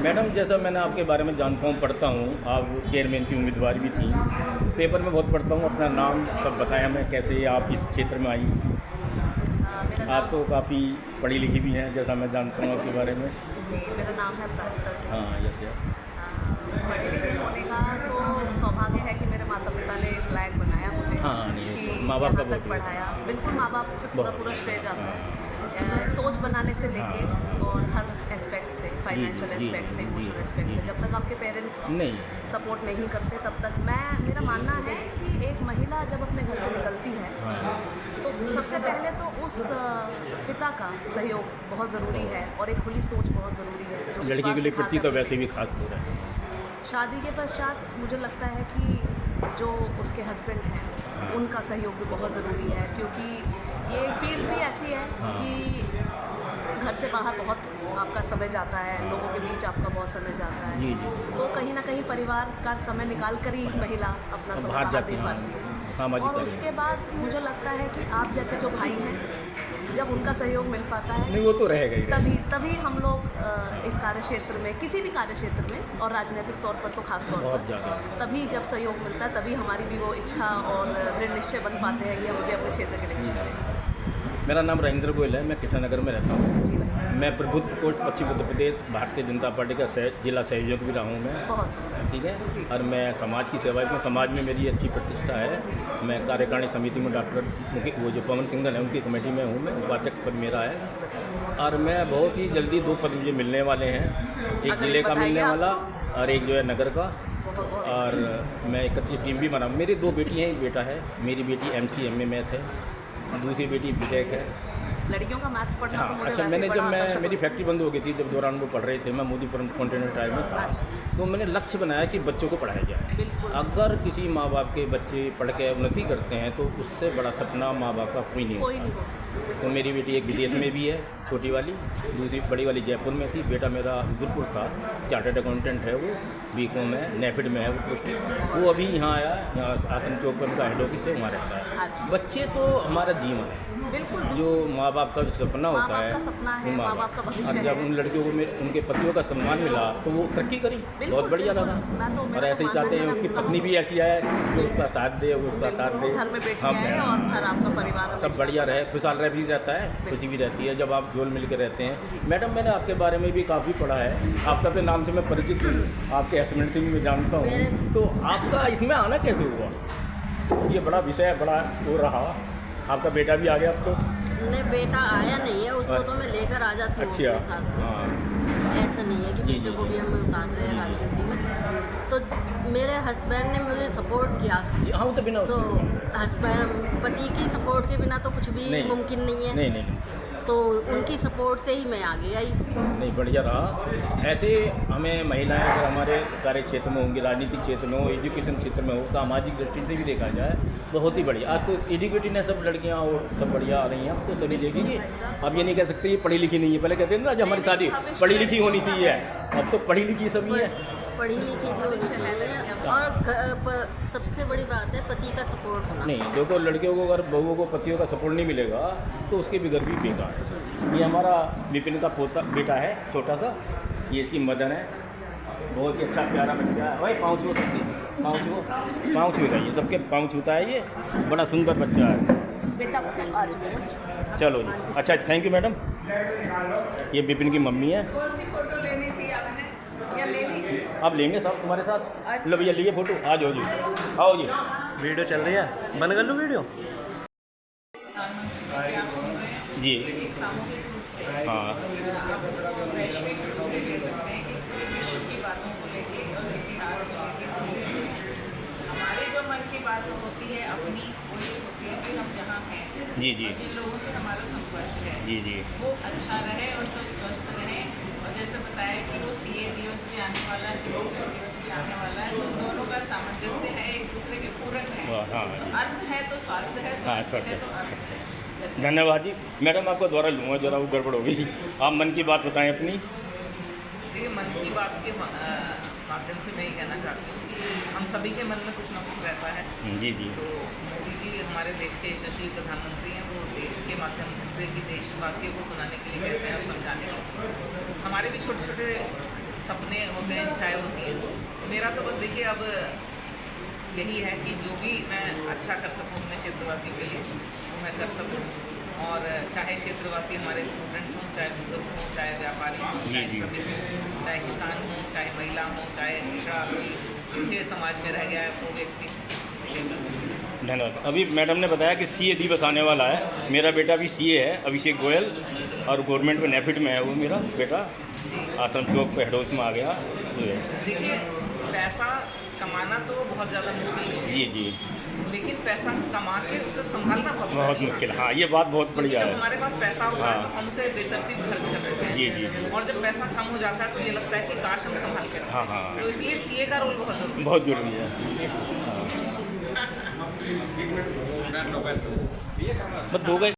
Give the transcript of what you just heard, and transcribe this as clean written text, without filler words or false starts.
Madam, जैसा मैंने आपके बारे में जानता हूँ, पढ़ता हूँ, आप चेयरमैन की उम्मीदवार भी थी। पेपर में बहुत पढ़ता हूँ, अपना नाम सब बताया मैं कैसे आप इस क्षेत्र में आई। मेरा आप नाम तो काफ़ी पढ़ी लिखी भी हैं, जैसा मैं जानता हूँ आपके बारे में। जी, मेरा नाम है अपराजिता सिंह। हाँ, यस यस। पढ़े लिखे होने का तो सौभाग्य है कि मेरे माता पिता ने इस लायक बनाया मुझे हाँ, नहीं कि तो माँ बाप का यहाँ तक बहुत पढ़ाया। बिल्कुल माँ बाप पे पूरा बहुत पूरा श्रेय जाता हाँ, है। सोच बनाने से लेके और हर एस्पेक्ट से, फाइनेंशियल जी एस्पेक्ट से, जी इमोशनल जी एस्पेक्ट जी से, जब तक आपके पेरेंट्स नहीं सपोर्ट नहीं करते तब तक मेरा मानना है कि एक महिला जब अपने घर से निकलती है हाँ, तो सबसे पहले तो उस पिता का सहयोग बहुत ज़रूरी है और एक खुली सोच बहुत ज़रूरी है जो लड़की विश्वास के लिए प्रति दिखाकर तो वैसे भी खास तौर है। शादी के पश्चात मुझे लगता है कि जो उसके हस्बैंड हैं उनका सहयोग भी बहुत ज़रूरी है, क्योंकि ये फील्ड भी ऐसी है कि घर से बाहर बहुत आपका समय जाता है, लोगों के बीच आपका बहुत समय जाता है। जी जी तो कहीं ना कहीं परिवार का समय निकाल कर ही महिला अपना समय बाहर बाहर जाती दे हैं, पाती है। सामाजिक और कार्य। उसके बाद मुझे लगता है कि आप जैसे जो भाई हैं, जब उनका सहयोग मिल पाता है नहीं, वो तो रहेगा ही रहेगा। तभी तभी हम लोग इस कार्य क्षेत्र में, किसी भी कार्य क्षेत्र में और राजनीतिक तौर पर तो खास तौर बहुत पर, ज़्यादा। तभी जब सहयोग मिलता है तभी हमारी भी वो इच्छा और दृढ़ निश्चय बन पाते हैं कि हम भी अपने क्षेत्र के लिए कुछ करें। मेरा नाम राजेंद्र गोयल है, मैं कृष्णनगर में रहता हूँ। जी भाई साहब, मैं प्रबुद्ध कोट पश्चिम उत्तर प्रदेश भारतीय जनता पार्टी का जिला सहयोग भी रहा हूँ मैं। बहुत सुंदर। ठीक है। जी। और मैं समाज की सेवा में, समाज में मेरी अच्छी प्रतिष्ठा है। मैं कार्यकारिणी समिति में डॉक्टर वो जो पवन सिंघल है उनकी कमेटी में हूँ, मैं उपाध्यक्ष पद मेरा है। और मैं बहुत ही जल्दी 2 पद मुझे मिलने वाले हैं, एक जिले का मिलने वाला और एक जो है नगर का। और मैं 31 टीम भी बना। मेरी 2 बेटी हैं, एक बेटा है। मेरी बेटी MCMA मैथ है, दूसरी बेटी BTech है। लड़कियों का मैथ्स पढ़ना तो हाँ, मुझे अच्छा, वैसे मैंने बड़ा जब आकर्षक मेरी होता है। फैक्ट्री बंद हो गई थी, जब दौरान वो पढ़ रहे थे, मैं मोदीपुरम कॉन्टिनेंटल ट्रायल में था। अच्छा। तो मैंने लक्ष्य बनाया कि बच्चों को पढ़ाया जाए। बिल्कुल। अगर किसी माँ बाप के बच्चे पढ़ के उन्नति करते हैं तो उससे बड़ा सपना माँ बाप का कोई नहीं कोई होता। नहीं हो सकता। तो मेरी बेटी एक विदेश में भी है, छोटी वाली, दूसरी बड़ी वाली जयपुर में थी। बेटा मेरा उदयपुर था, चार्टर्ड अकाउंटेंट है वो, BCom है, नेफिड में है वो पोस्टिंग। वो अभी यहाँ आया, यहाँ आसन चौक पर उनका हेड ऑफिस है, वहाँ रहता है। अच्छा। बच्चे तो हमारा जीवन है। बिल्कुल। जो माँ बाप का जो सपना माँ होता बाप है, का सपना है, वो माँ बाप का भविष्य और है। जब उन लड़कियों को उनके पतियों का सम्मान मिला तो वो तरक्की करी, बहुत बढ़िया लगा। और ऐसे ही चाहते हैं उसकी पत्नी भी ऐसी आए जो उसका साथ दे, वो उसका साथ दे। घर में बेटियां हैं और घर आपका परिवार सब बढ़िया रहे, खुशहाल रह भी रहता है, खुशी भी रहती है जब आप जोल मिल के रहते हैं। मैडम, मैंने आपके बारे में भी काफ़ी पढ़ा है, आपका तो नाम से मैं परिचित हूँ, आपके हस्बैंड से भी मैं जानता हूँ। तो आपका इसमें आना कैसे हुआ? ये बड़ा विषय, बड़ा वो रहा। आपका बेटा भी आ गया अब तो? नहीं, बेटा आया नहीं है, उसको तो मैं लेकर आ जाती हूँ अच्छा, अपने साथ में। हाँ ऐसा नहीं है कि जी, बेटे जी, को भी हम उतार रहे हैं राजनीति में। तो मेरे हस्बैंड ने मुझे सपोर्ट किया, जी, हाँ, वो तो बिना तो उसके हस्बैंड पति की सपोर्ट के बिना तो कुछ भी नहीं, मुमकिन नहीं है। नहीं तो उनकी सपोर्ट से ही मैं आगे आई। नहीं, बढ़िया रहा। ऐसे हमें महिलाएं अगर हमारे कार्य क्षेत्र में होंगी, राजनीतिक क्षेत्र में हो, एजुकेशन क्षेत्र में हो, सामाजिक दृष्टि से भी देखा जाए, बहुत ही बढ़िया। आज तो एजुकेटेड है सब लड़कियां और सब बढ़िया आ रही हैं। अब तो सभी देखेंगे, अब ये नहीं कह सकते ये पढ़ी लिखी नहीं है। पहले कहते थे ना जब हमारी शादी पढ़ी लिखी होनी चाहिए, अब तो पढ़ी लिखी सभी है। पढ़ी लिखी भी होनी चाहिए और सबसे बड़ी बात है पति का सपोर्ट होना। नहीं, देखो, लड़कियों को अगर बहुओं को पतियों का सपोर्ट नहीं मिलेगा तो उसके भी घर भी बेकार है। ये हमारा विपिन का बेटा है, छोटा सा, ये इसकी मदर है, बहुत ही अच्छा प्यारा बच्चा है। भाई पाँव छू सकती, पाँव छू ये सबके पाँव छूता है, ये बड़ा सुंदर बच्चा है। बेटा आज चलो जी, अच्छा, थैंक यू मैडम। ये विपिन की मम्मी है। फोटो लेनी थी आपने या ले ली? आप लेंगे साहब तुम्हारे साथ? लो भैया, लिए फोटो, आ जाओ जी, आओ जी। वीडियो चल रही है, बंद कर लूँ वीडियो? जी, एक सामूहिक रूप से हाँ, आप उसको वैश्विक रूप से ले सकते हैं कि विश्व की बातों को लेके और इतिहास को लेके हमारे जो मन की बात होती है अपनी, वही होती है कि हम जहाँ हैं, जी जी और जिन लोगों से हमारा संपर्क है जी जी वो अच्छा रहे और सब स्वस्थ रहें। और जैसे बताया कि वो CA दिवस भी आने वाला है, चिकित्सक दिवस भी आने वाला है, तो दोनों का सामंजस्य है, एक दूसरे के पूरक है। हाँ, तो अर्थ है तो स्वास्थ्य है, हाँ, स्वास्थ्य है स्वास्थ्य तो अर्थ है। धन्यवाद जी। मैडम, आपको द्वारा लूँगा, जरा वो गड़बड़ हो गई। आप मन की बात बताएं अपनी। ये मन की बात के माध्यम से मैं ये कहना चाहती हूँ कि हम सभी के मन में कुछ ना कुछ रहता है। जी जी तो मोदी जी हमारे देश के यशस्वी प्रधानमंत्री हैं, वो देश के माध्यम से कि देशवासियों को सुनाने के लिए कहते हैं और समझाने के लिए। हमारे भी छोटे छोटे सपने होते हैं, इच्छाएँ होती हैं। मेरा तो बस देखिए अब यही है कि जो भी मैं अच्छा कर सकूँ अपने क्षेत्रवासियों के लिए वो मैं कर सकूँ। और चाहे क्षेत्रवासी हमारे स्टूडेंट हों, चाहे बुजुर्ग हों, चाहे व्यापारी हों, चाहे श्रमिक हों, चाहे किसान हों, चाहे महिला हों, चाहे पिछड़ा कोई पिछड़े समाज में रह गया है वो व्यक्ति। धन्यवाद। अभी मैडम ने बताया कि सीए दिवस आने वाला है। मेरा बेटा भी सीए है, अभिषेक गोयल, और गवर्नमेंट में नेफिड में है वो मेरा बेटा। आश्रम चौक पे हेड हाउस में आ गया। देखिए पैसा कमाना तो बहुत ज़्यादा मुश्किल है, जी जी, लेकिन पैसा कमा के उसे संभालना बहुत मुश्किल है। हाँ, ये बात बहुत बढ़िया जब है। हमारे पास पैसा होता है हाँ। तो हम उसे बेतरतीब खर्च कर देते हैं। जी जी, और जब पैसा कम हो जाता है तो ये लगता है कि काश हम संभाल के रखें। हाँ हाँ, तो इसलिए सीए का रोल बहुत जरूरी है। बहुत जरूरी है। बस 2 गज